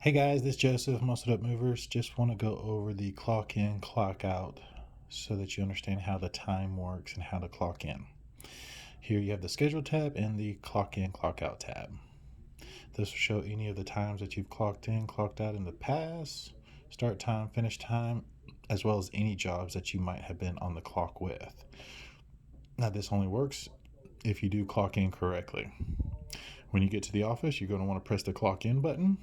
Hey guys, this is Joseph, Muscled Up Movers. Just want to go over the clock in, clock out so that you understand how the time works and how to clock in. Here you have the schedule tab and the clock in, clock out tab. This will show any of the times that you've clocked in, clocked out in the past, start time, finish time, as well as any jobs that you might have been on the clock with. Now this only works if you do clock in correctly. When you get to the office, you're going to want to press the clock in button.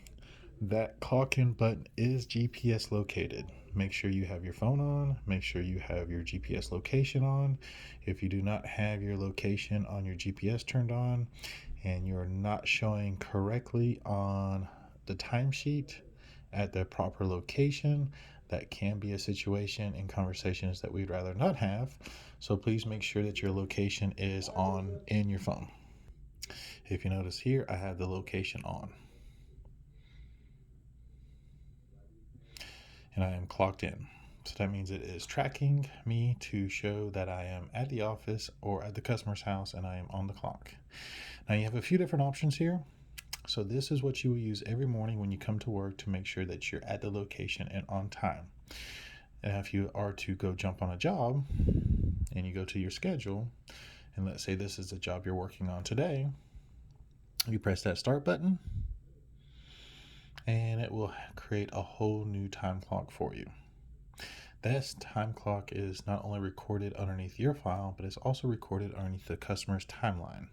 That clock in button is GPS located. Make sure you have your phone on. Make sure you have your GPS location on. If you do not have your location on your GPS turned on and you're not showing correctly on the timesheet at the proper location, that can be a situation in conversations that we'd rather not have. So please make sure that your location is on in your phone. If you notice here, I have the location on. And I am clocked in. So that means it is tracking me to show that I am at the office or at the customer's house and I am on the clock. Now you have a few different options here. So this is what you will use every morning when you come to work to make sure that you're at the location and on time. And if you are to go jump on a job and you go to your schedule, and let's say this is the job you're working on today, you press that start button and it will create a whole new time clock for you. This time clock is not only recorded underneath your file, but it's also recorded underneath the customer's timeline.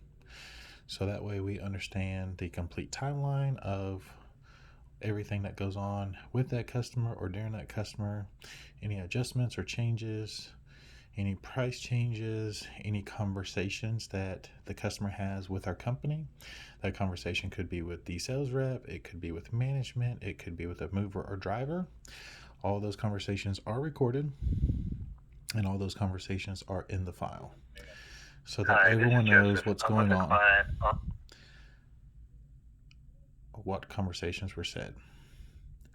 So that way we understand the complete timeline of everything that goes on with that customer or during that customer, any adjustments or changes, any price changes, any conversations that the customer has with our company. That conversation could be with the sales rep, it could be with management, it could be with a mover or driver. All those conversations are recorded and all those conversations are in the file so that Hi, this is everyone knows Joseph. what's I'm with going a on, client. what conversations were said,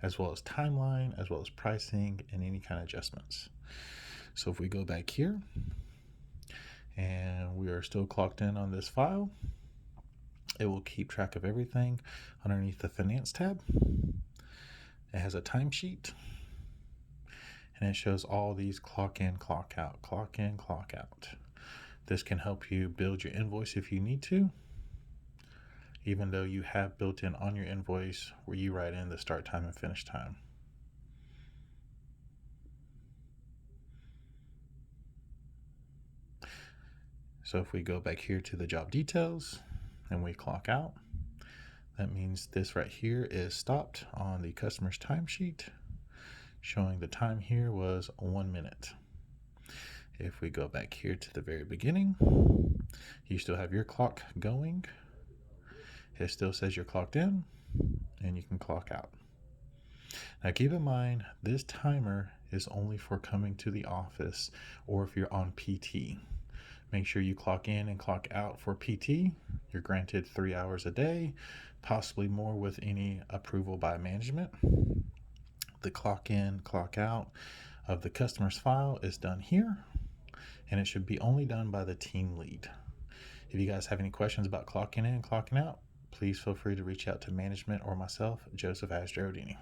as well as timeline, as well as pricing and any kind of adjustments. So if we go back here and we are still clocked in on this file, it will keep track of everything underneath the finance tab. It has a timesheet and it shows all these clock in, clock out, clock in, clock out. This can help you build your invoice if you need to, even though you have built in on your invoice where you write in the start time and finish time. So if we go back here to the job details and we clock out, that means this right here is stopped on the customer's timesheet, showing the time here was 1 minute. If we go back here to the very beginning, you still have your clock going. It still says you're clocked in and you can clock out. Now keep in mind, this timer is only for coming to the office or if you're on PT. Make sure you clock in and clock out for PT. You're granted 3 hours a day, possibly more with any approval by management. The clock in, clock out of the customer's file is done here, and it should be only done by the team lead. If you guys have any questions about clocking in and clocking out, please feel free to reach out to management or myself, Joseph Asgerodini.